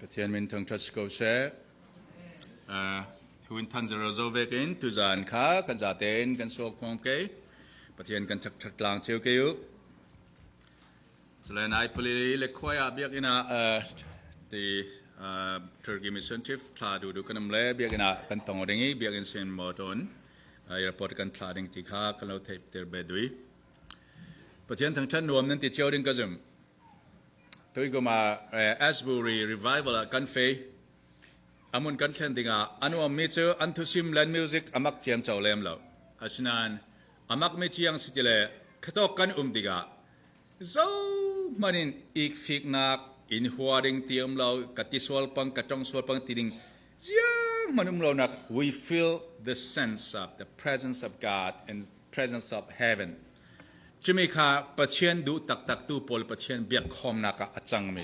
Patien min thang trasko se huin than zero zo vekin tu zan kha kan za ten kan sok khom ke patien kan chak chak lang cheu ke yu selen ai puli le khoya biak ina the Turkey mission chief thla du kanam le biak ina kan tong ringi biak in sen moton airport kan thlading ti kha kan lo thep ter bedui patien thang chan nuam nan ti cheu ding ka zum tôi có mà Asbury revival kan fe amun kan khen dinga anu ami chu anthusim land music amak chem chawlem lo asinan amak me chiang sitile khatok kan diga zo manin ik fik nak in huaring tiam lo katiswal pang katong swal pang tiding jiang manum lo nak we feel the sense of the presence of God and presence of heaven chimi kha pathian du tak tu pol pathian biak khom na ka achang me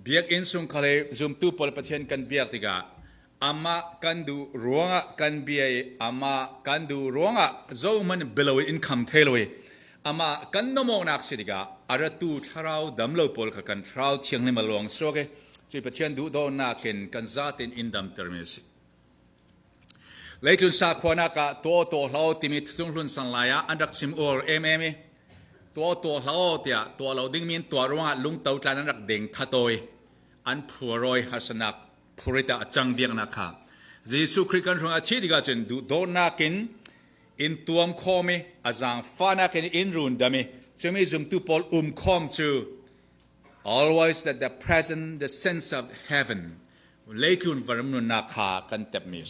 biak in sung khale zum tu pol pathian kan biak tiga ama kan du ruanga kan biai ama kan du ruanga zo man below income theloi ama kan no mo nak sidiga ara tu tharau damlo pol kha kan thrau thiang ni malong so ke chi pathian du do na ken kan zatin indam termesi Laitun sa kwana ka to lao timit tungrun san laya andak sim or mm to lao tia to lao ding min to ronga lung tau tlan andak ding thatoi an phuroi hasanak phurita achang biang na kha Jesu Christ kan ronga chi diga chen du do na kin in tuam khomi azang fana ken in run dami chemi zum tu pol khom chu always that the present the sense of heaven laitun varam na kha kan tep mi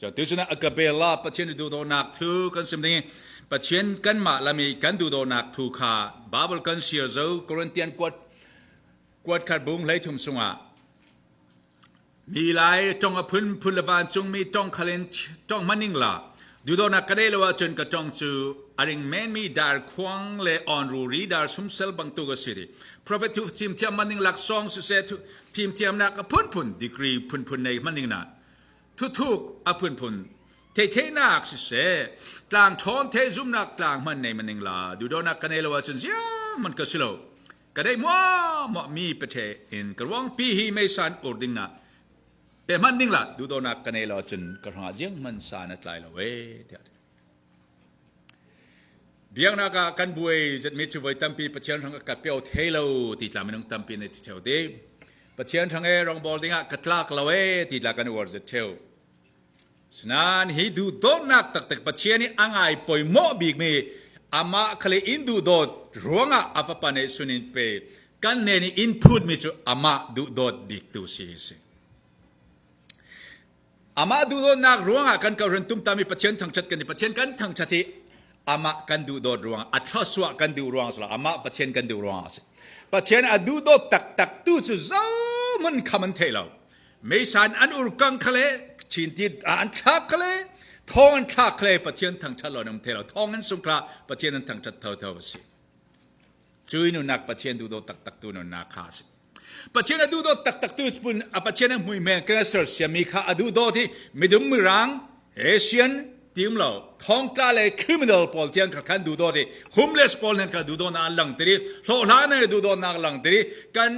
cho tu suna akabela patien du do nak thu kan simding patien kan ma lami kan du do nak thu kha bible kan share zo Corinthian kwat khat bung lai thum sunga mi lai tong a phun lawan chung mi tong khalen tong maning la du do nak kade lawa chen ka tong chu aring men mi dar khwang le on ru ri dar sum sel bang tu ga siri prophet tu tim tiam maning lak song su se tu tim tiam nak phun degree phun nei maning naทุกอภุนพุนเทนักสิเสกลางท้องเทซุมนักกลางมันในมันนิงลาดูดอนักกันในละว่าจนเสียมันก็สโลก็ได้มัวมีประเทศอินกระวังปีฮีไม่สานอุดดิ้งนะแต่มันนิงละดูดอนักกันในละจนกระหังเสียงมันสานตายละเว้เดียวเบียงนักกันบุยจะมีช่วยตั้มปีประเทศทางกับเปียวเทโลติดตามมันตั้มปีในที่เทวดีประเทศทางรองบอลดิ้งกัตลากละเว้ติดตามกันวอร์จะเทวฉะนั้นฮิดูโดนักตักประเทศนี้อ่างไอปอยโมบิกมีอามาคลีอินดูโดดรัวงะอาฟปานเนสุนินเปกันเนนี่อินพุตมีจูอามาดูโดดบิกตูซีสิอามาดูโดนักรัวงะกันกับเรื่องตุ้มตามีประเทศทางชัดกันนี่ประเทศกันทางชัดที่อามากันดูโดดรัวงอัทสวะกันดูรัวงสละอามาประเทศกันดูรัวงสิประเทศอดูโดตักตู้สุดมันคำมันเทเราไม่สานอันอุรกังคเลชินที่อันทักเลยท้องอันทักเลยประเทศทางชาติเรานำเทเราท้องอันสงคราประเทศนั้นทางชาติเท่าสิช่วยนุนักประเทศดูโดตักตัวนุนักข้าสิประเทศดูโดตักตัวปุ่นประเทศนั้นมวยแมงกันเสือเสียมีข้าดูโดที่ไม่ดุมือรังเอเชียนทีมเราท้องกล้าเลยคริมินัลพอลเทียนขันดูโดที่โฮมเลสพอลนั่นขันดูโดนักหลังตีโลลานั่นดูโดนักหลังตีกัน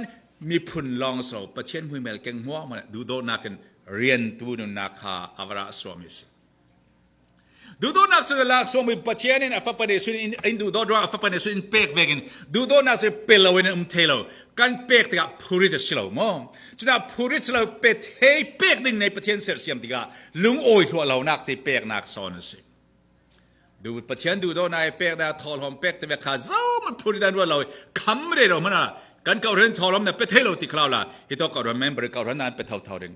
มีพุ่นลองสอบประเทศมวยแมงกันมัวมันดูโดนักกันเรียนตัวนุนักหาอวราสวามิสดูโดนักสุดลักสวามิปัจเจนินอัฟปะเนสุนอินดูโดดอัฟปะเนสุนเปกเวกินดูโดนักสุดเปลวินเทโลกันเปกติกาพูริตสิโลมอจุดนั้นพูริตสิโลเปกเฮเปกดิ่งในประเทศเซอร์เซียมติกาลุงโอยทัวเหล่านักที่เปกนักสอนสิดูประเทศดูโดนักเปกได้ทอลหอมเปกแต่เวลาเจ้ามันพูริตันว่าเราคำไม่ได้เรามันน่ะกันเก่าเรื่องทอลหอมเนี่ยเป็นเทโลติคลาวล่ะที่ต้องเก่าเรื่องเมมเบอร์เก่าเรื่องนั้นเป็นเท่าๆเอง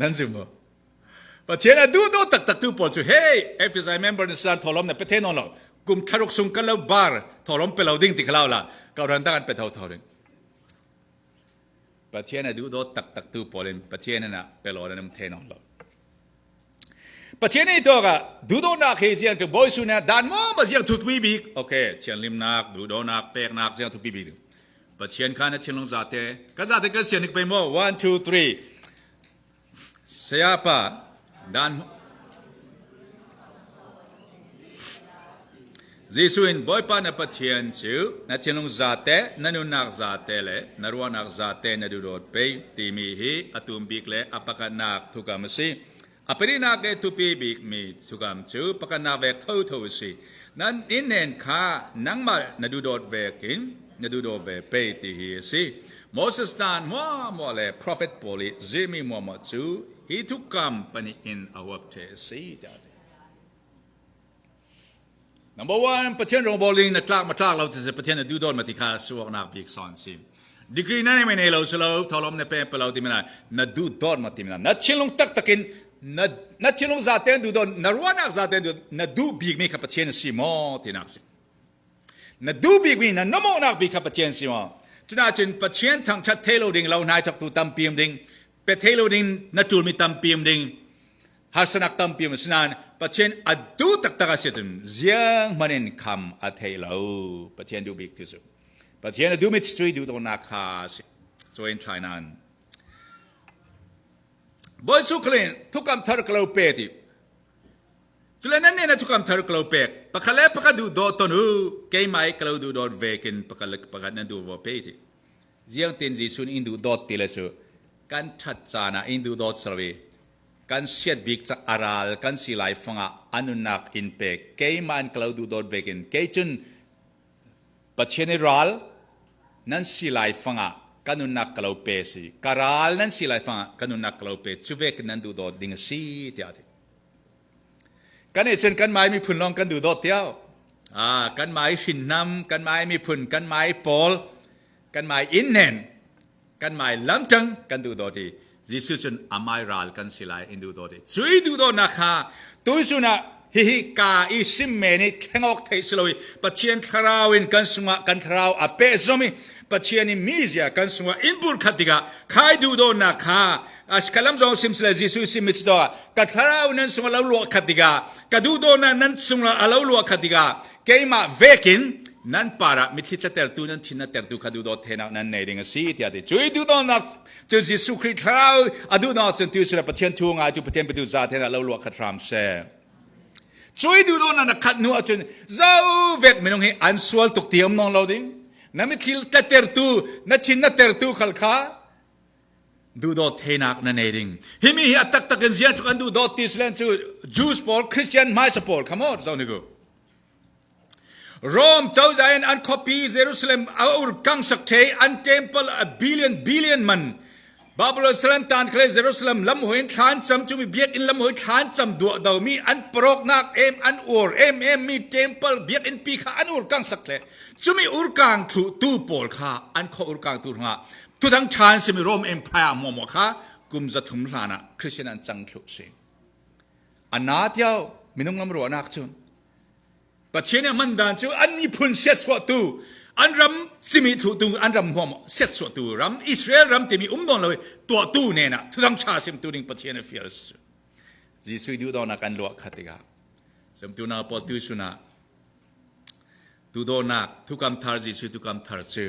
นั่นสิมั้งประเทศนั้นดูโดตักตัวปอดจู่เฮ้ยเอฟซีไอเมมเบอร์ในสถานทอลมเนี่ยประเทศนอนหรอกกลุ่มทารกสุงกันแล้วบาร์ทอลมเป็นเราดิ้งติดเราล่ะก็รันตั้งกันเป็นเท่าๆเองประเทศนั้นดูโดตักตัวปอดเลยประเทศนั้นน่ะเป็นเราเนี่ยมันเทนอนหรอกประเทศนี้ตัวก็ดูโดนักเฮียนตัวบอยสุเนี่ยด่านมั่วมาเสียงทุบปีบีโอเคเชียงลิมนักดูโดนักเปกนักเสียงทุบปีบีประเทศข้าเนี่ยเชียงลงจัดเตะก็จัดเตะก็เสียงนึกไปมั่ว one two three siapa dan Zisuin boy pa na patien chu na chinung zate nanunak zate le naruanak zate na dudot pe timi hi atum bikle apakanak tukamasi apirina ke tupi bik mi tukam chu pakanak vek thau si nan inen kha nangma na dudot vekin na dudot ve pe ti hi si Moses dan mo le prophet poli zimi mo chu hi tukam pani in awap te si Number one, patien rong bowling na tlak matlak lau tise patien na dudon matika suwak na big son sim. Degree na naman elaw sulaw tolom na pepe lau timina na dudon matimina. Na chinlong tak takin na chinlong zaten dudon na ruanak zaten dudon na du big mi kapatien si mo tinaksim. Na du big mi na namo nak big kapatien si mo. Tuna chin patien tang chat telo ding lau nai tak tu tampiem ding pe telo ding na tul mi tampiem ding harsanak tampiem sinan patien adu tak takasitum ziang manin kam atelo patien du big tusu patien adu mit street du don nakas so in China boy suklin tukam thar klo peti Tulanan ne na tukam thar klo pek pakale pakadu do tonu kay mai klo du dot vekin pakalak pakat na du vo peti ziang tin ji sun indu dot tilesu kan chat chana indu dot survey kan siat big cha aral kan silai fanga anunak in pe kay man cloud dot vekin kay chun patien ral nan silai fanga kanunak kalaw pe si karal nan silai fanga kanunak kalaw pe chuvek nan du dot ding si tiati kan chen kan mai mi phun long kan du dot tiao kan mai shin nam kan mai mi phun kan mai pol kan mai in nen kan mai lam chang kan du dot ti Jesus chun amai ral kan silai indu dode chui du do nakha tuisuna hi ka I simme ni khengok thei sloi pathian tharawin kan sunga kan tharau ape zomi pathian ni mizia kan sunga inbur khatiga khai du do nakha askalam zo simsla Jesus simits do ka tharau nan sunga lo lo khatiga ka du do nan sunga alo lo khatiga keima vekin nan para mitita tertu nan china tertu khadu do thena nan nei ding si tia de chui du do nak chu Jesus Christ thau adu na chen tu sra pathian thu nga chu pathian petu za thena lo lo khatram se chui du do na khat nu chen zau vet minong hi an sual tuk tiam nong lo ding na mitil ta tertu na china tertu khal kha du do thena na nei ding himi hi atak tak zian thu kan du do tislen chu Jews Paul Christian my support come on so ni go Rome châu giant an copy Jerusalem our kang sakte an temple a billion man Babylon salan tan kle Jerusalem lam hoin than cham chumi biak in lam hoi than cham du daw mi an prok nak em an or em mi temple biak in pi kha an ur kang sakle chumi ur kang thu tu pol kha an kho ur kang tu nga tu thang chan simi Rome empire mo kha kum za thum hlana Christian an chang thu se anatyao minung lam ro anak chun pathian man dan chu an mi phun set so tu an ram chimi thu tu an ram hom set so tu ram Israel ram timi don loi to tu ne na thang cha sim tu ding pathian fears Jesus du do na kan lo khatiga sam tu na po tu suna tu do na tu kam thar Jesus tu kam thar chu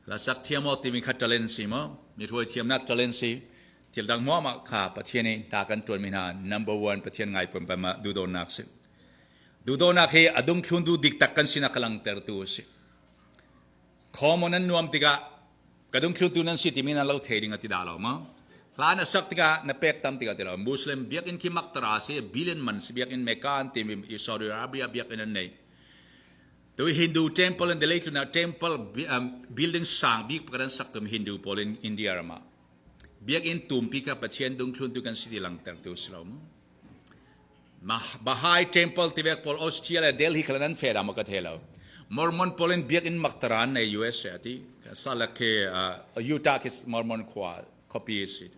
la sak thiamo timi khat talent si mo mi thoi thiam na talent si til dang mo ma kha pathian ni ta kan ton mi na number 1 pathian ngai pam pa ma du do nak si du do na ke adung thun du dik tak kan sina kalang ter tu si khomonan nuam tiga kadung thun tu nan si timina lo theding ati dalo ma plana sak tiga na pek tam tiga telo muslim biak in kimak tara se billion man si biak in mekan tim Saudi Arabia biak in nei tu Hindu temple and the late na temple building sang big paran sak tum Hindu pol in India ma biak in tum pika pathian dung thun tu kan si lang ter tu slom Bahai temple tibek pol Australia Delhi kalanan feda makathelo Mormon polin biak in maktaran na US ati salake Utah kis Mormon kwa copy it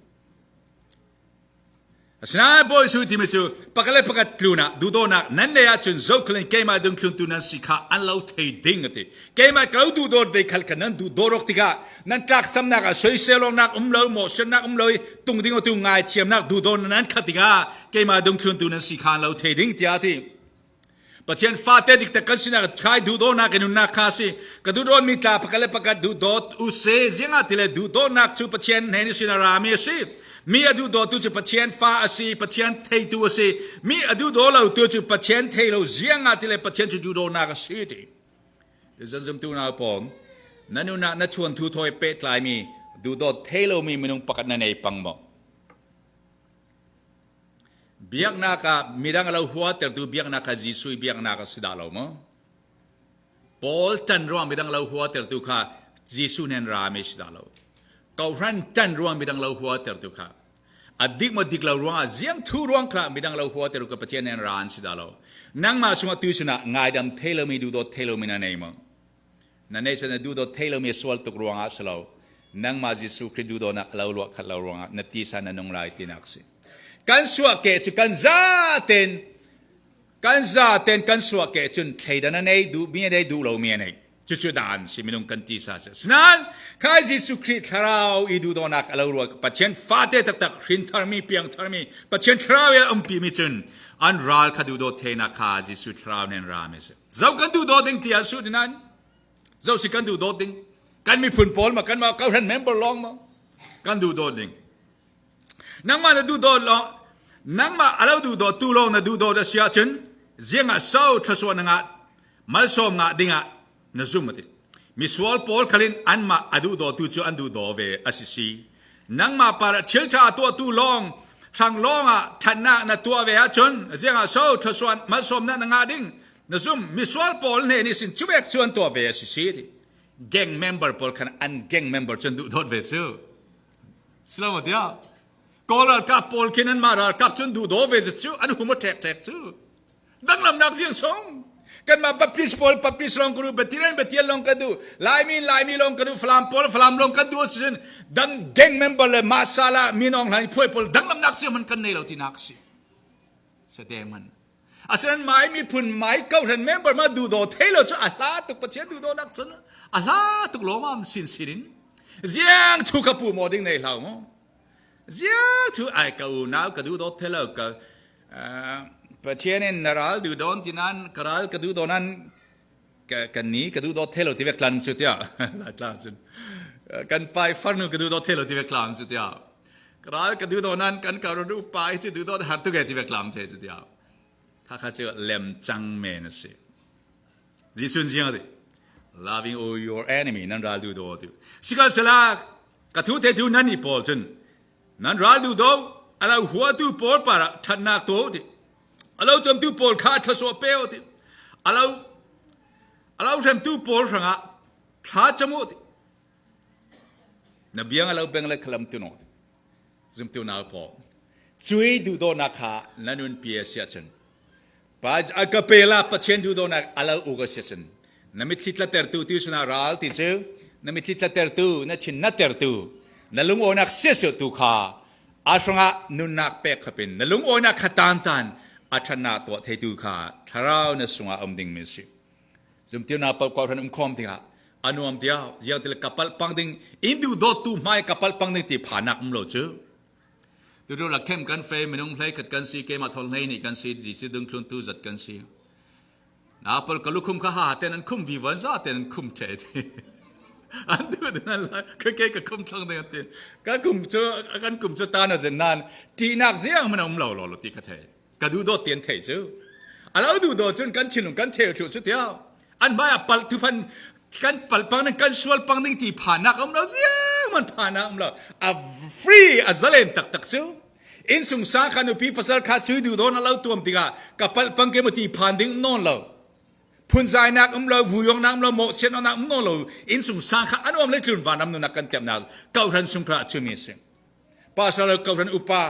asna boy su timichu pakale pakat kluna dudona nanne ya chun zoklen kema dung klun tunan sikha anlau thei ding ati kema klau du dor de khalkanan du dorok tika nan tak samna ka soi selong nak umlo mo sen nak umloi tung ding tu ngai thiam nak du don nan khatika kema dung klun tunan sikha lau thei ding tia ti pathian fate dik ta kansina khai du do na kenun na khasi ka du don mi ta pakale pakat du dot u se zinga tile du do nak chu pathian nei sina rami si มีอดูโดตัวจุปเชียนฟ้าสีปเชียนเทตัวสีมีอดูโดเราตัวจุปเชียนเทเราเสียงอาทิเลปเชียนจุดูโดนากสีดีแต่ฉันจำตัวนาผมนั่นนู่นนั่นชวนทูทอยเป็ดลายมีดูโดเทเรามีมนุษย์ปกัดนั่นเองปังบ่เบียกนักมีดังเราหัวแต่ดูเบียกนักจีสุยเบียกนักสิดาเรามั้งพอลจันรวมมีดังเราหัวแต่ดูข้าจีสุเนนรามิสิดาเราเขารันจันรวมมีดังเราหัวแต่ดูข้าอดีกมาดิกเรารวงเสียงทูรวงข้ามีดังเราหัวแต่ดูข้าปะเทียนเนนรานสิดาเรานั่งมาสมัติสุนัขง่ายดำเทเลมีดูโดเทเลมีนั่นเองมั้งนั่นเองฉันดูโดเทเลมีสวลตุกรวงอาสเรานั่งมาจีสุคริดูโดนักเราลวกขัดเรารวงนัดที่สันนั่งไรที่นักสิกันสวะเกจุกันซาเต็นกันสวะเกจุนเทดันนั่นเองดูมีอะไรดูเรามีอะไรจุดด่านสิมินุงกันที่สันสนั้นข้าจีสุคริทราอีดูโดนักเราลวกปัจเจนฟาเตตักหินทามีเปียงทามีปัจเจนทราวอัมพีมิจุนอันรัลขัดูโดเทนักข้าจีสุทราวเนนรามิสเจ้ากันดูโดดิ้งที่อาสุดนั้นเจ้าสิกันดูโดดิ้งกันมีผลพลมากันมาเขาเห็นเมมเบอร์ลองมากันดูโดดิ้งนั่งมาดูโดลองนั่งมาเราดูโดตูลองนะดูโดเสียจนเสียงอ่ะเศร้าทศวรรษงะมาสมงะดิ่งอ่ะนั่นซุ่มติมิสวอลพอลคลินอันมาอดูโดตูจูอันดูโดเวอสิซีนั่งมาปาร์เชลชาตัวตูลองทางลองอ่ะทันน่ะนะตัวเวอจนเสียงอ่ะเศร้าทศวรรษมาสมนั่นงะดิ่งนั่นซุ่มมิสวอลพอลเนี่ยนี่สินจุเบกชวนตัวเวอสิซีติแก๊งเมมเบอร์พอลคันอันแก๊งเมมเบอร์จนดูโดเวซูสลามติยาก็เรากับพอลคินันมาเรากับจนดูโดเวซูอันหัวแทกซูดังลำนักเสียงสองกันมาปับพิสพอลปับพิสลองกันดูเบติเรนเบติเอลลองกันดูลายมีลองกันดูฟลามพอลลองกันดูสิดังแก๊งเมมเบอร์เลยมาซาลามีน้องไหนพวยพอลดังลำนักเสียมันกันในเราที่นักสิแสดงมันอาศัยนั้นหมายมีพุ่นหมายเก้าเรนเมมเบอร์มาดูโดเทเลอร์จะอัลลาตุกประเทศดูโดนักฉันอัลลาตุกโลมามสินสิรินเสียงทุกขปูโมดิ้งในเราเสียงทุกไอ้กูน่าก็ดูโดเทเลอร์ก็ประเทศนี้นราลดูโดนที่นั่นกราลก็ดูโดนั้นกันนี้ก็ดูโดเทเลอร์ที่เวกลันสุดยอดหลายครั้งสุดกันไปฟังนูก็ดูโดเทเลอร์ที่เวกลันสุดยอดกราลก็ดูโดนั้นกันการดูไปที่ดูโดหาตุกเกที่เวกลันเทสุดยอดข้าเจอเลมจังเมนสิดิสุนเสียงดิ loving all your enemy นั่นราลดูโดดูสิกาสลากระทุเทดูนั่นนี่พอจนนั่นราลดูโดอะไรหัวดูพอปาระทันนักโตดิเราจำดูพอข้าทศวเปลดิเราจำดูพอสังะข้าจมูดินับยังเราเป็นอะไรคลำตุนอดิจำตัวน่าพอช่วยดูโดนักข้านั่นนุ่นเปียเสียจนปัจจัยกับเปล่าปัจเจนดูโดนักอะไรอุกเสียจนนั่นมิตรละเตอร์ตูที่สุนาราลที่เจ้านั่นมิตรละเตอร์ตูนั่นชินนัตเตอร์ตูนั่นลุงโอนักเสียสุดตุข้าอาชงะนุนนักเปกขปินนั่นลุงโอนักขัดตันอาชนะตัวเทตุข้าทาราวนั่นสุงะอมดิ่งมิสิจุดที่น่าปกป้องนั้นคอมที่ข้าอนุอัมที่ข้าอย่างที่กัปปัลปังดิ่งอินดูโดตูไม่กัปปัลปังดิ่งที่ผ่านักมโลเจ้าดูหลักเข้มกันเฟย์ไม่ต้องเพลย์ขัดกันซีเกมาทอลให้นี่กันซีจีซีดึงคลุนตูจัดกันซีน่าพอก็ลุกคุมข้าหาแต่นั้นคุมวิวันซาแต่นั้นคุมเทดอันดูนั่นละก็แค่ก็คุมทั้งเดียวเต็มก็คุมเจอกันคุมเจอตาหน้าเจนนั่นที่นักเสียงมันเอาเราหล่อที่กระเทยก็ดูโดดเตียนเทยเจ้าเราดูโดดจนกันชิลงกันเทยถูกชุดเดียวอันไม่ปัลทุพันกันปัลปังนั้นกันสวลปังนึงที่ผ่านนักอมเราเสียมันผ่านนักอมเราฟรีเล่นตักเจ้าอินสุงสาขานุปีภาษาข้าช่วยดูโดนเราตัวมันติกากับปัลปังเกมตีผ่านดิ้งนอนเราพุ่นใจนักเราวุยองนักเราโมเชนนักนอนเราอินสุงสาขาอันนั้นเลยคลุนวาน้ำนุนักกันเต็มนักเก่าทันสุงพระช่วยมีสิ่งภาษาเราเก่าทันอุปา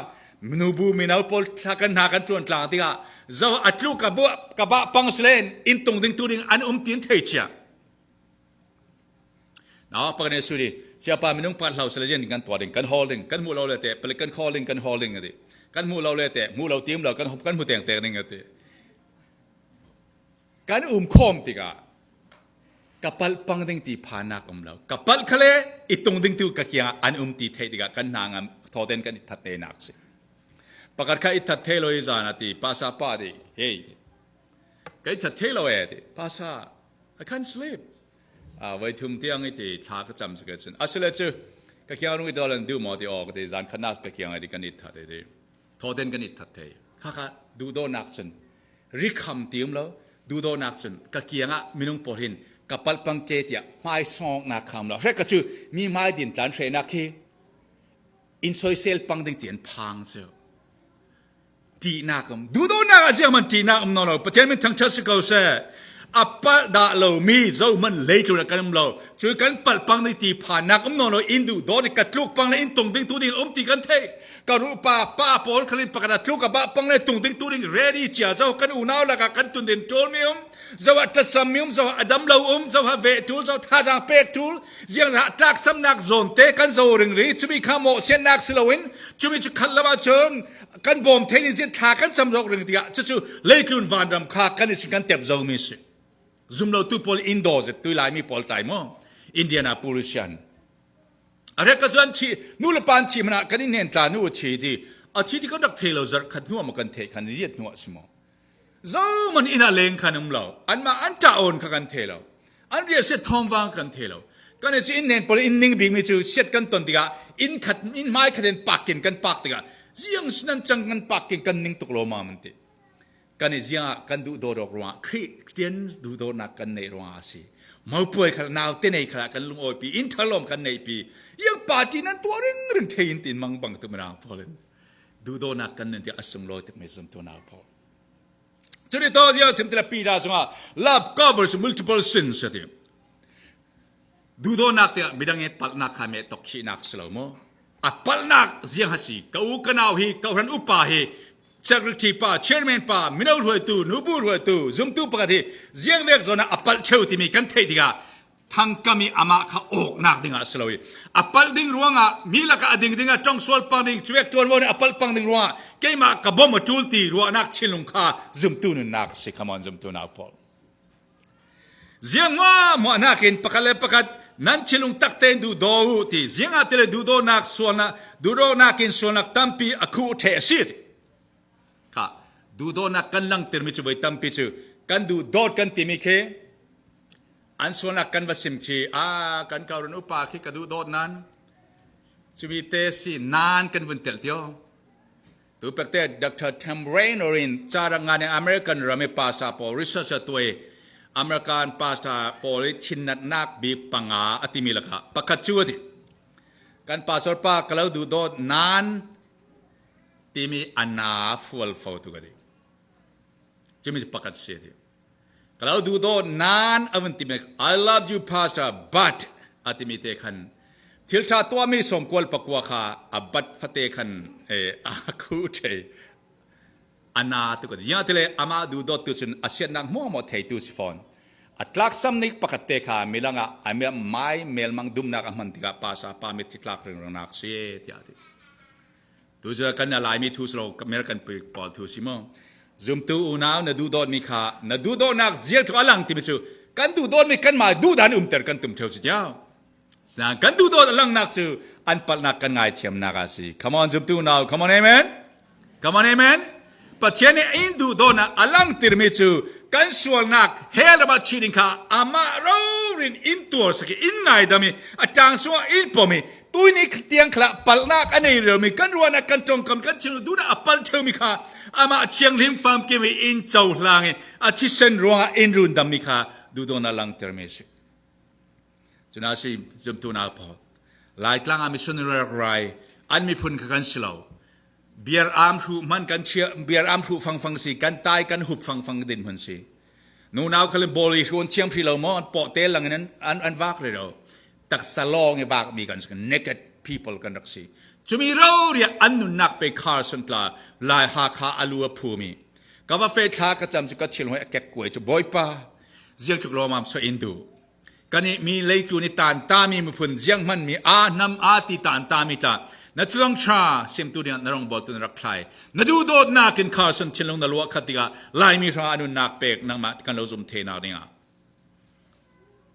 มนุบูมินาปอลทักันหากันจวนกลางติกาเจ้าอัตลุกับบ้าปังสเลนอินตรงดิ้งตัวดิ้งอันตีนเทียเชียนะปกติสุดsiapa minung pat lau selajen kan tuading kan holding kan mu lau lete pel kan calling ade kan mu lau lete mu lau tim lau kan mu teng ning ate kan khom tiga kapal pang ding ti phanak lau kapal khale itung ding tu ka kya an ti thei tiga kan nangam thoden kan thatte nak se pakar kha ithathe loi jana ti pasa pa de hey kai thathe loi ade pasa I can't sleepไว้ทุ่มเตียงไอ้ที่ชาก็จำสักเกิดอาศัยเจอ ก็เคียงรุ่งตัวนั้นดูหมอที่ออกที่จานขนาดก็เคียงอะไรกันนิดทัดเลยทอเด่นกันนิดทัดเทยข้าดูโดนักสันริคำตีมแล้วดูโดนักสันก็เคียงมินุงปอรินกับปัลปังเกตยาไม้ซองนักคำแล้วเรื่องก็คือมีไม้ดินตันเทนักที่อินโซเซลปังดิงเตียนพังเจ้าตีนักดูโดนักเสียมันตีนักนั่นเราประเทศมันทั้งเชื้อสกุลเสียอัปปะดาเรามีเจ้ามันเลี้ยจุระกันเราช่วยกันปัลปังในตีผ่านนักนั่นเราอินดูโดนกัดลูกปังในอินตรงดิ้งตัวดิ้งตีกันเทก็รู้ป้าปอลคลินปากกาลูกกับปังในตรงดิ้งตัวดิ้งเรดี้เจ้าเจ้ากันอุณาวแล้วกันตุนเด่นโจลมิมเจ้าตัดสมิมเจ้าอดัมเราเจ้าเวทูเจ้าท่าจางเป็กทูยังตักสำนักโซนเตกันเจ้าเริงรีจุมีข้ามโมเสียนักสิลวินจุมีจุขันละมาเชิญกันบอมเทนิสินท่ากันสำรอกเริงที่จะจู่เลี้ยกุนวันรำคากันนิสิกันเต็บเจ้ามิสิซุ่มเราตู้พอลอินโดสตู้ลายมีพอลไทยมั้งอินเดียนาปูริชันอะไรก็ส่วนที่นู่นปันที่มันกันนี่เน้นตานู่นที่ดีที่ก็ดักเทเราจะขัดนัวมันกันเทกันเรียดนัวสมองเจ้ามันอินาเลงขันเราอันมาอันจ่าอ่อนกันเทเราอันเรียกเสร็จทองวางกันเทเรากันนี่จะอินเน้นพอลอินนิ่งบีมีจู่เสร็จกันตอนที่อินขัดอินไม้ขัดเด่นปากกินกันปากที่ยังฉะนั้นจังกันปากกินกันนิ่งตกลงมามันทีกันนี่ยังกันดูโดดรัวคริเตียนดูโดนักกันในรัวสิมาป่วยขนาดเต้นในขณะกันลุงโอยปีอินทลมกันในปียังปาจีนั้นตัวเรื่องเทียนตินมังบังตัวมันพอเลยดูโดนักกันนั่นที่อสมโลติไม่สมตัวนาพอจุดที่ตัวเดียวสิมติละปีดาสมา love covers multiple sins เดียวดูโดนักเดียวไม่ดังเงี้ยปัลนักขามตกขี้นักสลาวมั้งปัลนักเสียงฮัสซีเขากันเอาฮีเขาหันอุปาฮีSecretary pa, Chairman pa, Minau huay tu, Nubu huay tu, Zoom tu pagati, Ziang mek zona apal cheu timi kan thay diga, thang kami ama ka ok nak dinga selawi. Apal ding ruanga, mila ka ading dinga chong swal pang ding, chuek tuan wone apal pang ding ruanga, kay ma ka bom atul ti, ruang nak chilung ka, Zoom tu nun nak si, come on Zoom tu na Paul. Ziang mo anakin, pakale pakat, nan chilung takten du do ti, Ziang atile du do nak swal na, du do nakin swal nak tampi aku te asit.ดูโดนักกันลังเติมมิจูไปตั้มพิจูกันดูโดดกันติมิเคอันส่วนนักกันวัสิมคีกันการนุปาคีกันดูโดดนั้นจูมีเตสีนานกันวันเตลเดียวตัวเป็กเตดรเทมเรนอรินจารงานในอเมริกันรามีพาสตาโปริสเซตัวอเมริกันพาสตาโปลิทินนักบีปังอาอติมิลกะปักกัจจุดิกันพาสปากล่าวดูโดดนานติมีอันนาฟัวลฟาวตุกันดิจะมีประกาศเสียดีkalauดูโดนานอวันติเมก I love you pastor but อาติมีเตคันทิลชาตัวมีสมควรปกวาคาบัดฟเตคันอาคูเทอนาตุกยังทีเลอามาดูโดตุชนอาเซียนนักมั่วหมดเฮตุสิฟอนอัตลักษณ์นิกประกาศเตคามิลังอาเมียไม่เมลมังดุมนักมันติกาภาษาปามิติตลักเรื่องนักเสียที่อาทิตุจระกันอะไรมีทุสโลกับเมริกันปีปอลทุสิมงซุมตูอุณาวนาดูโดนมีขานาดูโดนักเสียทุกอลังที่มิจูกันดูโดนมีกันมาดูดันเตอร์กันตุ่มเทวสิเจ้าสังกันดูโดนอลังนักจูอันปัลนักกันไงเทียมนักอาศี come on ซุมตูอุณาว come on amen come on amen ปัจเจเนอินดูโดนักอลังที่มิจูกันส่วนนักเฮลบัชิดินขาอามาเรารินอินตัวสกิอินไงดามีอาจารย์ส่วนอินปอมีตัวนี้เตียงขละปัลนักอันนี้เรื่องมีกันรัวนักกันจงกำกันชิลดูนะปัลเชมิขาอามาเชียงลิมฟาร์มเกมีอินเจ้าหลังอาทิเซนรัวอินรุนดามิขาดูโดนอลังเทอร์เมสิจุนาซีจุมตูนาพอหลายครั้งอามิสุนเรไรอันมีพุนกันสลาวเบียร์อามชูมันกันเชียเบียร์อามชูฟังสิกันตายกันหุบฟังดินพันสินูนาวคลิมบอลีชวนเชียงพิลาวมอนปอเตลังนั้นอันวักเลยเราตักสลองไอ้บากมีกันสัก naked people กันรักสิจะมีเราเรียอันนุนักไปคาร์สันตลาลายหาคาอลัวภูมิกับว่าเฟชากระจำจะก็ชิลหัวแกกวยจะบ่อยป่าเจียงจุกโลมามสอินดูกันนี้มีเลยคือนิตานตามีมุพุนเจียงมันมีนำติตานตามีตานัดต้องชาเสียมตัวเดียนรองบอลตุนรักใครนัดดูโดดนักกินคาร์สันชิลลงนลัวขัดติกาลายมีราอนุนักเปกนังมากันเราซุมเทนาเนี่ย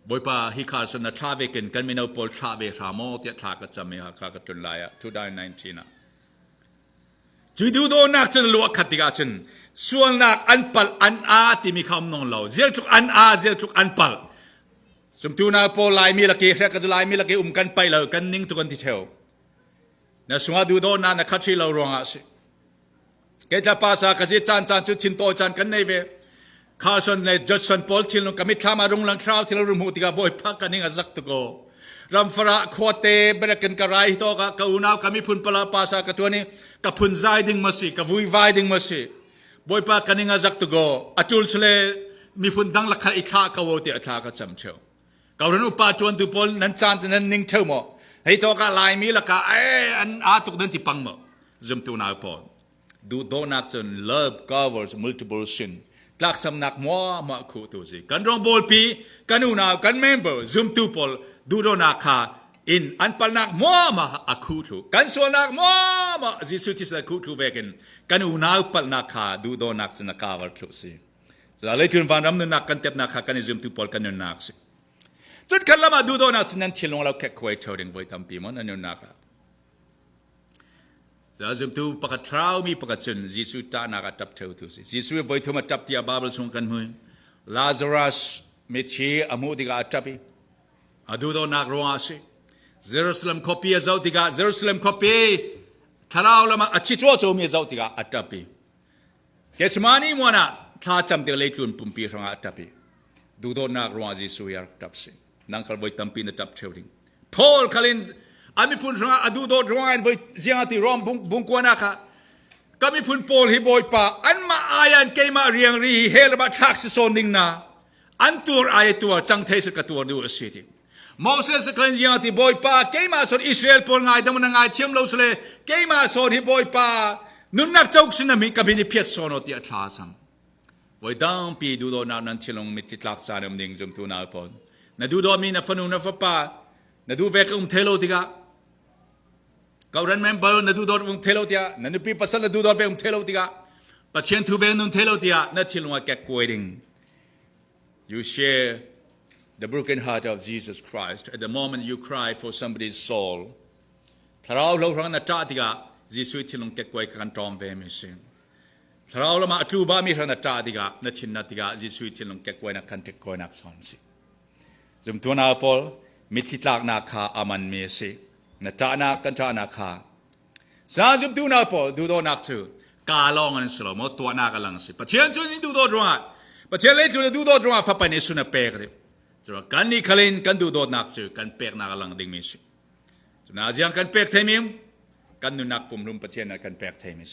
บ่อยป่าฮิคาร์สันนัดชาเวกินกันมีนาปอลชาเวรามอเตียทากระจำมีหากากระตุนลาย2019นะจุดดูโดนักจะลวกขัดติกาชนส่วนนักอันปัลอันอาที่มีคำนองเราเจียงทุกอันอาเจียงทุกอันปัล สมตูนาโปลายมีละกีแค่ก็ลายมีละกีกันไปเลยกันนิ่งตัวกันที่เทวนะสงาดูโดนานะคัดที่เรารองอาศิเกิดภาษาก็จะจานจุดชินโตจานกันในเวข้าส่วนในจัดส่วนพอลที่เรากำมิทามารงหลังคราวที่เรารู้มุติกาบอยพักกันนิ่งอาจักตุโกรำฟระขวดเตเบรกันกระไรโตกะอุณาวกำมิพุนปลาภาษากะตัวนี้กะพุนใจดิ่งมาสิกะวุยวายดิ่งมาสิบอยพักกันนิ่งอาจักตุโกอัตุลสเลมีพุนดังลักขะอิทากะโวติอัทากะจำเชวกาวรนุปาจวนตุพลนั้นจานนั้นนิ่งเทวโมให้โตกะลายมีละกะอันอาตุกนั้นที่ปังโมจมตูนาพอดูโดนักส่วน love covers multiple sin ลักสำนักมัวมาคู่ตัวสิกันรองบอลปีกันอุณาวกันเมมเบอร์จมตูพลดูโดนักขาอินอันปนักมัวมาอาคูทูกันส่วนนักมัวมาจิสุทิสคูทูเวกันกันอุณาวปนักขาดูโดนักสนักกาวร์ทุสิจะเลยถึงวันรำนึกนักกันเต็มนักขากันจมตูพลกันนักสิจุดขันละมาดูโดนักสนั้นชิลงเราแค่ควยเท่าเดิมไว้ทำปีมันนั่นนักจะจำตัวปากทราวมีปากจนยิสุตานักจับเท่าทุสิยิสุไว้ทุมาจับที่อาบาเบลส่งกันมือลาซารัสเมธีอามูดิกาจับปีอาดูโดนักรัวสิเยรูซาเล็มคอปีอาเจ้าติกาเยรูซาเล็มคอปีทราวละมาอธิจวโจมีอาเจ้าติกาจับปีเกสมานีมัวนะท่าจำเดียวเลยจุนปุ่มปีของจับปีดูโดนักรัวยิสุยาจับสินังคัลไว้ทำปีนจับเท่าดิ่งพอลคาลินอามิพุนรังอดูโดดรังไปเจียงติรอมบุงกวนาค่ะก็มีพุนโพลฮิบอยป่าอันมาอายันเกมาเรียงรีเฮลบัตทักซิโซนิงนาอันตัวอายตัวจังเทสกับตัวดูสิทีโมเสสเคลนเจียงติบอยป่าเกมาสอนอิสราเอลพอลไงดำมันไงเทียมเราสเลเกมาสอนฮิบอยป่านุนนักเจ้าสินามิกับพินิเพียรสอนอติอัตราสัมไว้ดังปีดูโดนานันทิลงมิติลักษณะนิ่งจมตัวนาพอนนาดูโดมีนาฟนุนาฟป่านาดูเวกเทโลติกาKauran member na dudor ung thelo tia na nupi pasal na dudor ve ung thelo tia patien thu ve nun thelo tia na thilunga kek koiding you share the broken heart of Jesus Christ at the moment you cry for somebody's soul tharau lo rang na ta tia Jesus thilung kek koi kan tom ve mi sin tharau lo ma atu ba mi rang na ta tia na thin na tia Jesus thilung kek koi na kan tek koi nak son si zum tu na pol mititlak na kha aman me siนาจานากันจานาคาสาจุดดูนาพอดูโดนักสือกาลองอันสโลมตัวนากันลังสิปัจเจียนจุดนี้ดูโดดรัวปัจเจียนเล็กจุดดูโดดรัวฟ้าไปในสุนัขเปกเลยจุดกันนี่ขลินกันดูโดนักสือกันเปกนากันลังดิ่งมิสิจุดนาเจียงกันเปกเทมิมกันนุนักปุ่มลุมปัจเจียนกันเปกเทมิส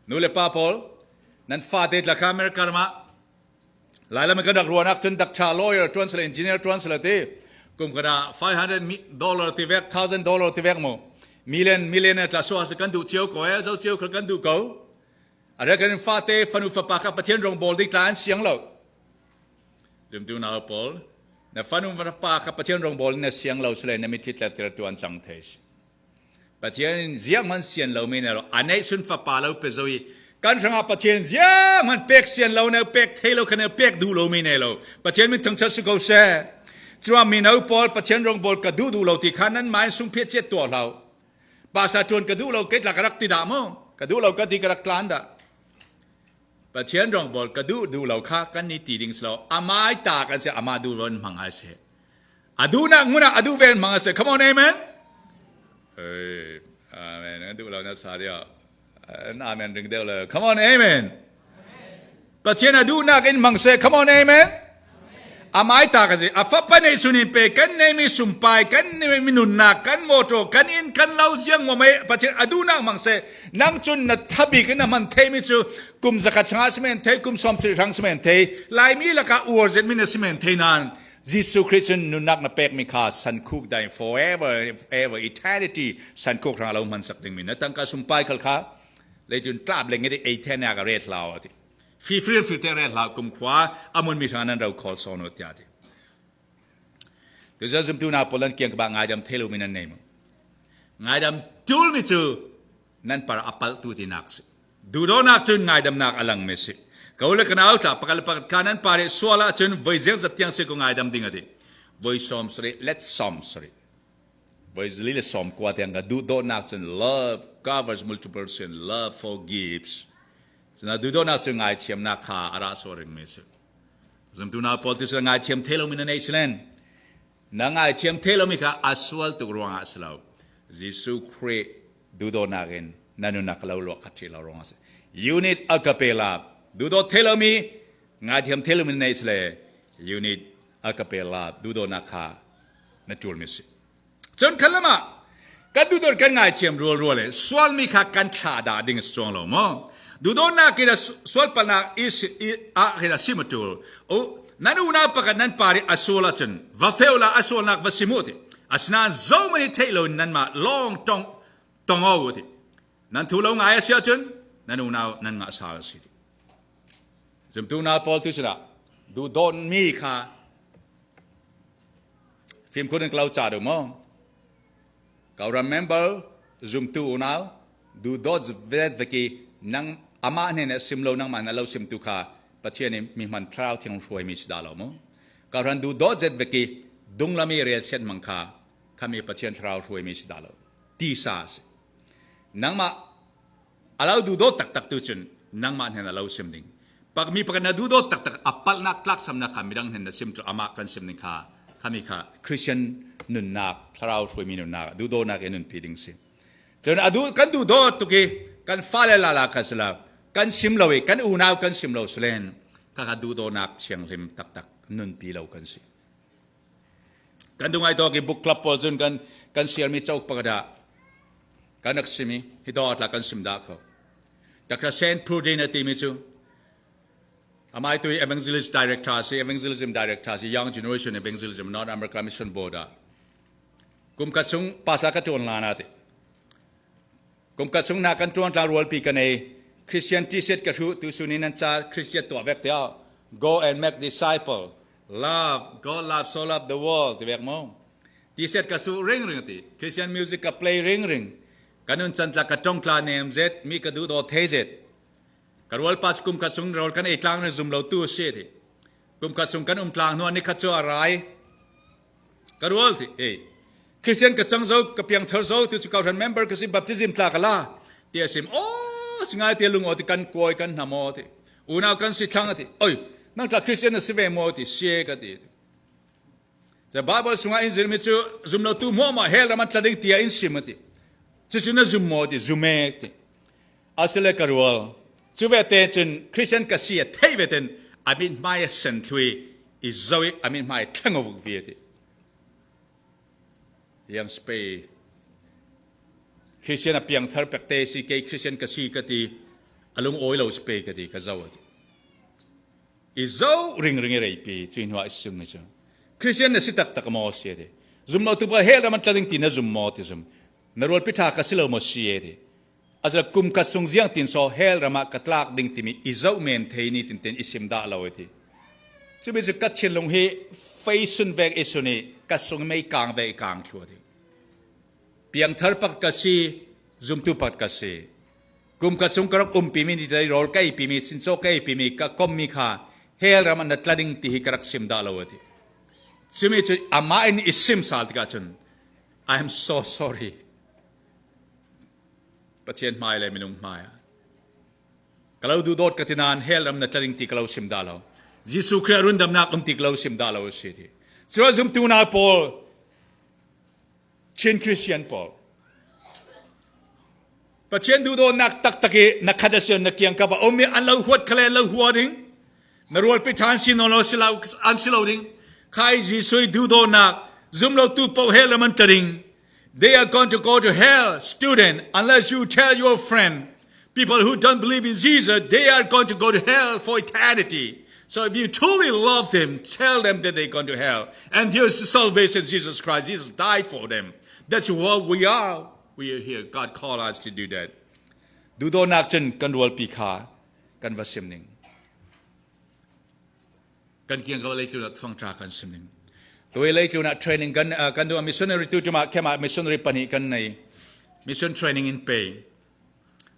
นู่นเลยป้าพอลนั่นฟาเดตละคาเมริกามาหลายแล้วมันก็ดักรัวนักซึ่งดักชาลอยร์ทรานสเลทอินจิเนียร์ทรานสเลทกุมกระดา$500ที่แวก$1,000ที่แวกโมมิลเลนจะสวาสกันดูเชียวก็เจ้าเชียวกันดูเขาอะไรกันฟาเตฟันุฟปากกับประเทศรองบอลดิกลานเสียงเราจำดูนาพอลแต่ฟันุฟปากกับประเทศรองบอลเนี่ยเสียงเราเลยในมิติละตัวอันจังเทสประเทศเสียงมันเสียงเราไม่เนี่ยเราอันนี้สุนฟปาเราเป็นโซยการสังหารประเทศเสียงมันเป็กเสียงเราเนี่ยเป็กเทเราคะแนนเป็กดูเราไม่เนี่ยเราประเทศมันถึงจะสุขเสียจวมีนเอาพอลประเทศรองบอลกระดูเราที่ขันนั้นหมายสุ่มเพียรเจ็ดตัวเราภาษาชนกระดูเราเกิดหลักรักติดามกระดูเราก็ดีกระกลานดาประเทศรองบอลกระดูเราข้ากันนี่ตีดิ่งสโลอามาตากันเสียอามาดูร้อนมังอาเสอดูนักมุนะอดูเวนมังอาเส come on amen อาเมนดูเราเนี่ยสาเดียวอาเมนดึงเดียวเลย come on amen ประเทศอดูนักอินมังเส come on amenอามาตากันสิอาฟับปนัยสุนิเปกันเนมิสุมไปกันเนมินุนนักกันโมโตกันอินกันเล่าเสียงว่าไม่ประเทศอดูนักมังเสนังจุนนัททับิกันมันเทมิจูกุมสกัดช่างสมัยเทกุมสมศิริช่างสมัยเทลายมีละกะอวดเจมินสมัยเทนันยิสุคริสต์นุนักนับเปกมิคาสันคุกได้ forever eternity สันคุกทางเรามันสักหนึ่งมินตั้งการสุมไปขลขาเลยจุนกล้าเล่งได้เอเทนากระเรศเราที่ฟีฟรีฟิลเตอร์เรศเรากุมขวาอามุนมีทางนั้นเราขอสอนอติอาทิแต่จะจำตัวนาพลันเกี่ยงกับบางดำเทลูมินันเนมงายดำจูลมิจูนั่นpara apal tu ti naksi du do nak chun ngai dam nak alang mesi kaula kana auta pakal pakat kanan pare swala chun voizel zatyang se ko ngai dam dingati voice som sri let's som sri voice lile som ko atyang ga du do nak chun love covers multiple sin love forgives na du do nak chun ngai thiam nak kha ara so ring mesi zum tu na pol tu sa ngai thiam thelo min na iceland นังไอเทียมเทลมิค่ะอัศวลตุกรวงอาสลาวยิสุครีดูโดนาเกนนันุนักลาวลวกขัดที่ลาวรองอาสยูนิตอัลกาเปลาดูโดเทลมิงาเทียมเทลมิในสเลยูนิตอัลกาเปลาดูโดนักค่ะนัจูลมิสิจนขันละมากันดูโดกันงาเทียมรัวเลยสวลมิค่ะกันขาดาดิ่งสตรองลงมั้งดูโดนักกินสวลปนักอิสอะกินซิมตูลโอนั่นอุณาปกันนั่นปาริอัศวลจันวาเฟลลาอัศวลนักวสิมุติอัศนาโจมันเทลนั่นมาลองตองเอาตินั่นทุลงไงเสียจันนั่นอุณานั่นงาสาวสิจำตัวนาพอลตุสระดูโดนมีค่ะฟิล์มคนนึงเราจ่าดูมั้งเขา remember จำตัวนาดูโดนเวทเวกีนั่งอามาเนี่ยซิมโลนั่งมันเราซิมตุค่ะประเทศนี้มีมันคราวที่เราช่วยมิสดาเรามั้งการดูโดเจ็ดเบกีดุงละมีเรียนเช่นมังค่าข้ามีประเทศเราช่วยมิสดาเราตีซาสนังมาเราดูโดตักตุจนนังมาเห็นเราซิมดิ้งปากมีปากนัดดูโดตักอัปปัลนักลักสำนักข้ามีดังเห็นซิมตัวอามากันซิมดิ้งค่าข้ามีค่าคริสเตียนนุนนักเราช่วยมีนุนนักดูโดนักเอ็นุนพีดิ้งสิจนอดูกันดูโดตุกีกันฟ้าเลลาลาคัสลากันซิมเราเองกันอูนาวกันซิมเราสเลนก็กดูโดนักเชียงริมตักนุนปีเรากันสิกันดูไงตัวกี่บุกคลับพอจนกันเสียมีเจ้าปากดากันนักซิมีฮิดอดละกันซิมดาเขาแต่กระเซ็นพูดในทีมิจูอามาตัว evangelist director สิ evangelism director สิ young generation evangelism not American mission board กุมกัดซุงภาษากัดจวนลานาติกุมกัดซุงนักกันจวนลารวลปีกันเอคริสเตียนที่เสด็จกระทุตุสุนินันจาคริสเตียนตัวเวกเดียว go and make disciple love God love so love the world ที่เวกมองที่เสด็จกระสุเร่งติคริสเตียนมิวสิกกับเพลย์เร่งกันนุนจันทร์ละกระจงคลาเนมเจ็ดมีกระดูโดเทเจ็ดกระวลปัจกุมกัดซุงรอลกันเอกลางในซุมเราตู้เสียทีกุมกัดซุงกันกลางนัวนี่ขัดจัวอะไรกระวลที่คริสเตียนกระจังเจ้ากระเพียงเธอเจ้าที่สุขการ member กระสิบบัพติซิมตลากะลาเตียสิมโอ้สิ่งไอเตียลุงอติกันกวยกันหามอติอุณากันสิทังติโอ้ยนั่งจากคริสเตียนสิเวมอติเสียกันติจะบาบิลสิ่งไออินซิมิจูซุมเราตู้มัวมาเฮลมันตัดดิ้งเตียอินซิมติจุดนั้นซุมมอติซุมเมติอาศัยกระวลจุดเวทจนคริสเตียนกษีเทเวทอามินไม่สันทุยอิจอยอามินไม่ทั้งอวุกเวติยังสเปย์คริสเตียนเพียงทาร์เปกเตสิเกคริสเตียนกษีกติอารมณ์โอยเราสเปย์กติกะเจ้าติอิจอยริงอะไรปีจีนว่าอิสุงนี่จ้ะคริสเตียนเนี่ยสิตักมอเสียดิซุมเราตัวเฮลมันตัดดิ้งตีน่ะซุมมอติซุมนรวลพิธากสิเรามอเสียดิอาจจะกุมกัดซุงเสียงตินโซเฮลรามากัดลากดิ้งตีมีอิจอยเมนเทนี่ตินเตนอิสิมดาเราติจะเป็นจะกัดเชนลงเฮไฟซุนเวกอิสุนีกัดซุงไม่กางเวกกางชัวดิเพียงทาร์ปักกษีซุมตุปักกษีกุมกัดซุงกระกุมปีมีที่ได้รอลไก่ปีมีสินโซไก่ปีมีกัดคอมมีค่าเฮลรามันนัดลาดิ้งตีฮิกรักซิมดาเราติจะมีจะอามาอินอิสิมสัลติกาจัน I am so sorry ประเทศไม่เลยไม่นุ่มไม่กล่าวดูโดดกตินานเฮลรำนัดลิงติกล่าวซิมดาลาวยิสุครีรุนดำนักติกล่าวซิมดาลาวสิทีส่วนซุมตูนาพอลชินคริสเตียนพอลประเทศดูโดนักตักตะกี้นักขัดเสียนนักเกียงกับว่ามีอันเราหัวทะเลเราหัวดิ้งนรวลพิธานสินโนโลสิลาวอันสิลาวดิ้งใครยิสุดูโดนักซุมเราตูพอเฮลมันตดิ้งThey are going to go to hell, student, unless you tell your friend. People who don't believe in Jesus, they are going to go to hell for eternity. So if you truly love them, tell them that they're going to hell. And here's the salvation of Jesus Christ. Jesus died for them. That's what we are. We are here. God called us to do that. ดูโดนักจนกันรัวปีขากันวัดซิมหนึ่งกันเกี่ยงกับอะไรที่เราฟังจากกันซิมหนึ่งตัวเล็กจุนัดเทรนนิ่งกันดูมิชชันนารีตัวจุมาแค่มามิชชันนารีปนิกันในมิชชันเทรนนิ่งอินเปย์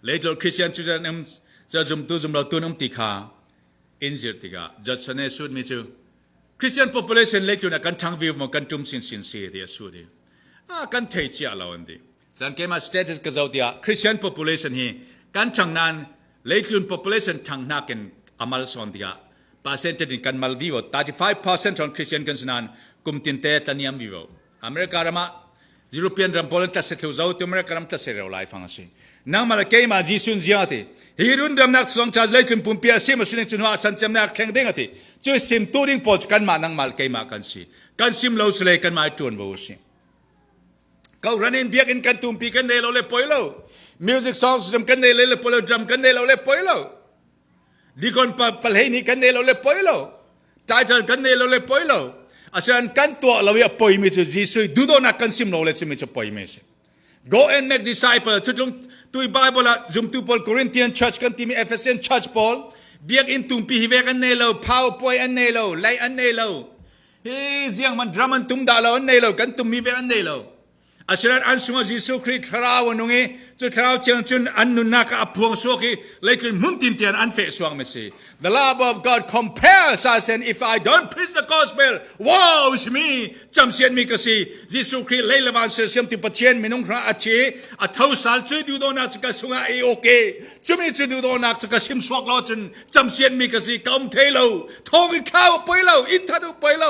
เล็กตัวคริสเตียนจุจะนำจะจุ่มเราตัวน้ำติขาอินเสียติกาจัดสนสุดมิจูคริสเตียน population เล็กจุนัดกันทั้งวิวมันกันจุ่มสินเสียเดียสุดเดียกันเทจิอาเราอันดีสังเกตมา status ก็จะเดียคริสเตียน population ฮีกันทั้งนั้นเล็กจุน population ทั้งนักกันอามัลส่วนเดียpercentage กันมาวิว35% ของคริสเตียนกันสนาน กุมตินเตตันยามวิวอเมริการามายุโรเปียนรัมโพลันตัดเสถียวเจ้าตัวอเมริการัมตัดเสถียวไลฟ์ฟังสินังมาเลเกย์มาจีซุนเจียติฮิรุนดำนักสองชาติเลยคุณปุ่มเปียซิมาสินจุนหัวสันจำนักแข่งเด้งติช่วยซิมตูริงพอจกันมานังมาเลเกย์มากันสิกันซิมเราสุเลกันมาจวนวูสิเขารันอินเบียกินกันตุ่มปีกันเดเราเลยปล่อยเรามิวสิกซองส์กันเดเลยปล่อยเราดรัมกันเดเราเลยปล่อยเราดีคนปะเลนี่กันเดเราเลยปล่อยเราไทเทลกันเดเราเลยปล่อยเราอาศัยกันตัวเราอย่าปล่อยมิจุจีซุยดูโดนักกันซิมเราเลยซิมิจะปล่อยมิสิ Go and make disciple ทุกBible ละจุ่มตุปอล Corinthian Church กันที่มี Ephesian Church Paul เบียกอินตุ่มปีฮิเวกันเนโลพาวป่วยอันเนโลไลอันเนโลเฮ้ยเสียงมันดรามันตุ่มดาลอันเนโลกันตุ่มมีเวอันเนโลอาศัยอันสุงยิสุคริสต์คราวนุ่งจุดคราวเชียงจุนอันนุนักอภวงสวกีเลยคือมุนตินเตียนอันเฟสวงไม่สิ The love of God compares us and if I don't preach the gospel wow it's me จำเสียนมีกษียิสุคริสต์เลยละวันเสียมติปเชียนมีนุ่งพระอาชีอัฐาวสัลจุดดูโดนักสกัดสุงาโอเคจุดมีจุดดูโดนักสกัดชิมสวกลอจนจำเสียนมีกษีกำเทโลทองกินข้าวไปโลอินทัดไปโล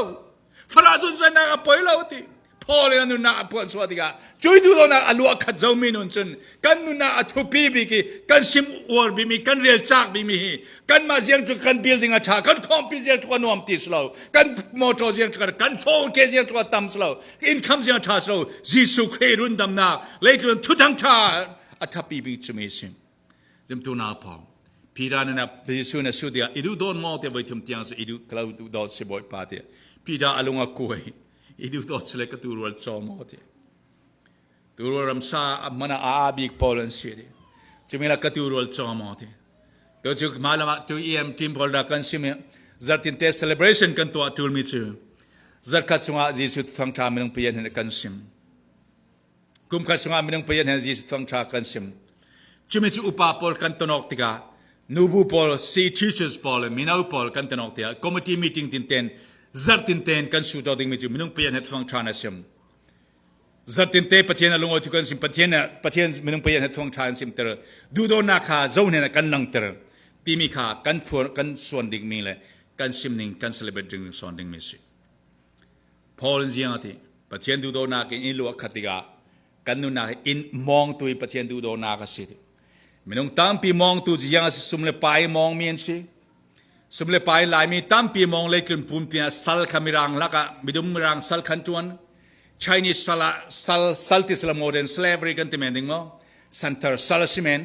ฟราจุนเซนักไปโลติพอเลยนุนาพวนสวัสดิกาช่วยดูตรงนั้นอลัวขัดเจ้ามีนุนจนกันนุนาอัฐุปีบิกีกันซิมอวร์บิมีกันเรียลจากบิมีกันมาเสียงจุกันบิลดิ้งอัฐากันคอมพิเศษจุกันนวมติสโลกันมอเตอร์เสียงจุกันโฟล์เกเสียงจุกันตั้มสโลอินคัมเสียงอัฐาสโลยิสุครีรุนดำนาเล็กรุนทุตังชาอัฐปีบิจุเมซิมจำตัวนาพอพิรานันยิสุนัสุเดียอิดูโดนมอเตไปทุ่มเตียงสิอิดูกล่าวดูดอสิบอยปาเตียพิราอลุงอกุยอีดูตัวเสลกตัวรัลจอมอดีตัวรัมซามันอาบิกพอลันเสียดีจะมีละกตัวรัลจอมอดีตัวจุกมาละตัวทีมพอลดักันสิมีจัดตินเตเซเลบรชันกันตัวตัวมิจูจัดคัดสงฆ์จีสุดทั้งชามินงเปียนเห็นกันสิมกุมคัดสงฆ์มินงเปียนเห็นจีสุดทั้งชากันสิมจุมิจูอุปาพอลกันตนอกติกานูบูพอลซีทีเชอร์สพอลมินาอุพอลกันตนอกติกาคอมมิตี้มีติ้งตินเตนZarhpi kan sudah dengan itu minum pian het tuang chana sim. Zarhpi patian alung otu kan sim patian minum pian het tuang chana sim ter. Dudo nakha zone na kan lang ter. Pimi kha kan pur kan suan ding mi le kan sim ning kan celebrate ding suan ding mi si. Paul jiangati patian dudo nak in lu khatiga kan nu na in mong tu patian dudo nak si. Minum tampi mong tu jiang si sumle pai mong mien si. สมเลปายลายมีตั้มปีมองเลยกลุ่มปุ่มเปียสัลขมิรังลักะมิดุมรังสัลขันจวน Chinese สัลติสลามโมเดน slavery กันที่แมนดิ้งมั้ง Center สัลซิเมน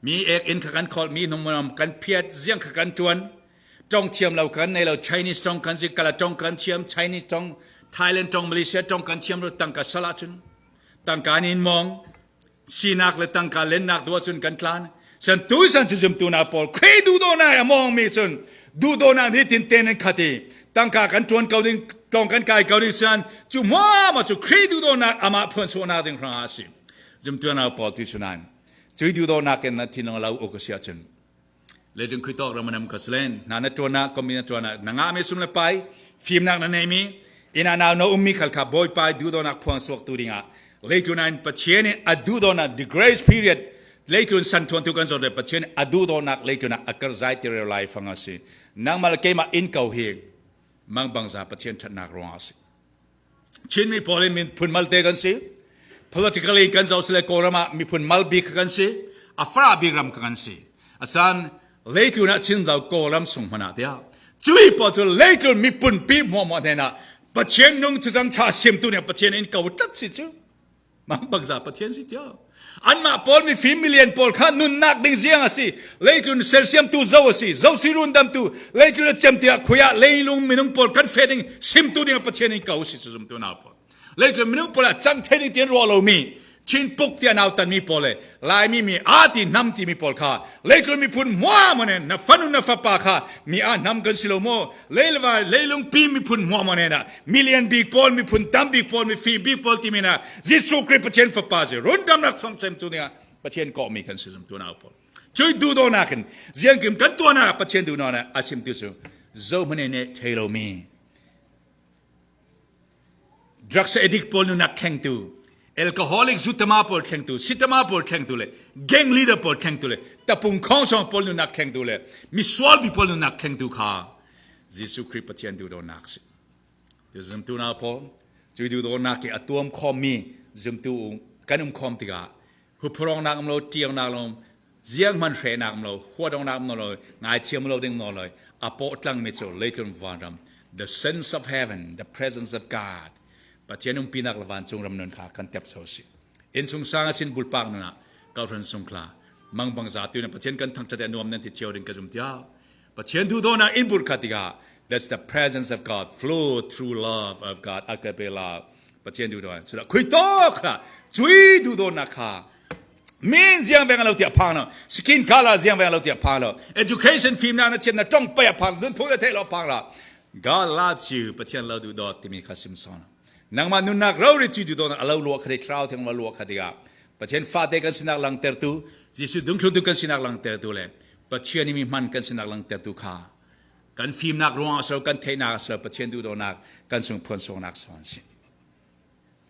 มีเอกอินขันคอลมีนุ่มนำกันเพียรเสียงขันจวนจ้องเทียมเรากันในเรา Chinese จ้องกันสิกาลจ้องกันเทียม Chinese จ้อง Thailand จ้องมาเลเซียจ้องกันเทียมเราตั้งกันสลัดจนตั้งการอินมองสีนักและตั้งการเล่นนักตัวจนกันคลานฉันตู้ฉันจะจำตัวนาพอลใครดูโดนายมองมีจนดูโดนาที่ตินเตนขัดตั้งการกันจวนเกาดิ่งกองกันไก่เกาดิ่งฉันจู่มาจู่ใครดูโดนาอามาเพื่อนส่วนนาดิ่งครั้งอาศิจำตัวนาพอลที่สุนันจู่ดูโดนาเกันนาที่น้องเราโอกาสยันเลยจึงคุยต่อเรามันนำกัสเลนนาตัวนาก็มีตัวนาหนังอาเมซุ่มเลยไปฟิล์มนักนั่นเองมีอินานาโนอุมิขัลขับบอยไปดูโดนาพวนสวกตัวดิ่งอ่ะเลยตัวนั้นปัจเจียนอดูโดนา the grace periodเลยจนสันทวนทุกันส่วนเดียบเช่นอดูโดนักเลยจนอักษรใจที่เราไล่ฟังสินังมาเลเกมาอินเกาเฮงมังบังซาปเช่นชัดนักร้องสิชินมีพอเลยมีพุ่นมัลเตกันสิ politically กันจะเอาสิเลโกรามามีพุ่นมัลบิกกันสิอัฟราบิกรัมกันสิอาศันเลยจนชินเราโกรัมส่งมานาเดียจุยพอจะเลยจนมีพุ่นปีหัวมันเนะปเช่นนุ่งทุจังชาเสียมตัวเนี่ยปเช่นอินเกาจัดสิจูมังบังซาปเช่นสิเดียวอันมาพอลมีฟิมิเลียนพอลข้านุนนักดิ่งเสียงสิเลยจุนเซลเซียมตูเจ้าสิเจ้าสิรุนดำตูเลยจุนเจมเตียขุยะเลยลุงมินุงพอลกันเฟดิงซิมตูดิ่งปะเชนิงเก่าสิจุมตัวนาพอลเลยจุนมินุงพอลจังเทดิงเตียนรัวเรามีชินปุกเตียนเอาตันมีพอลเลยลายมีอาติน้ำที่มีพอลข้าเลยจุนมีพุ่นมัวมันเองนับฟันุนนับฟ้าปาข้ามีอาน้ำกันสิโลโมเลยละว่าเลยลุงปีมีพุ่นมัวมันเองนะมิเลียนบิ๊กพอลมีพุ่นตั้มบิ๊กพอลมีฟีบิ๊กพอลที่มีนะจิตสุคริปะเชนฟ้าปาเจรุนดำนักสมเซมตัวเนี่ยปะเชนก็มีกันสิสมตัวนาพอลช่วยดูโดนักกันเสียงกิมกันตัวนาปะเชนดูนาอาชิมติสุโจมันเนเทโลมีดรักส์เอดิกพอลนุนักแข่งตัวแอลกอฮอลิกจุดมาพอลแข่งตัวซิตมาพอลแข่งตัวเลยแก๊งลีดเดอร์พอลแข่งตัวเลยแต่ปุ่งข้องสองพอลนุนักแข่งตัวเลยมิสวอลบีพอลนุนักแข่งตัวข้ายิสุคริปะเชนดูโดนักสิ zoom tu na po chui du do na ke atuam khom mi zoom tu kanum khom tiga hu prong nak mlo tiang nak lom ziang man hre nak mlo huadong nak mlo ngai thiam mlo ding mlo loi apo tlang me cho leitum vanram the sense of heaven the presence of God pathianum pinak lawan chung ram non kha kan tep so si in sung sang sin bulpak na ka ran sung kla mang bang za tu na pathian kan thang chat anuam nan ti cheu ding ka zum tia pathian du do na in bul khatiga that's the presence of God flow through love of God agape love pathian du do so da khui to kha chui du do na kha mean ziang bang lo tia phang no skin color ziang bang lo tia phang lo education film na chen na tong pa ya phang dun phu la the lo phang la God loves you pathian lo du do ti mi khasim son nang ma nun nak ro ri chi du do na alo lo khade trao thang ma lo khadiga pathian fa te kan sinak lang ter tu jisu dung thlu tu kan sinak lang ter tu le pathian ni mi man kan sinak lang ter tu kha kan film nak ruang so kan the nak so pathian du do nak kan sung phon so nak son si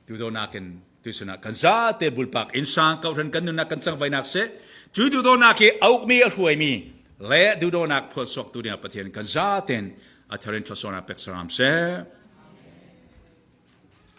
du do nak kan tu suna kan za te bulpak insang kau ran kan nun nak kan sang vai nak se chu du do nak ke auk mi a huai mi le du do nak phon sok tu ne pathian kan za ten a tharen thosona pek saram se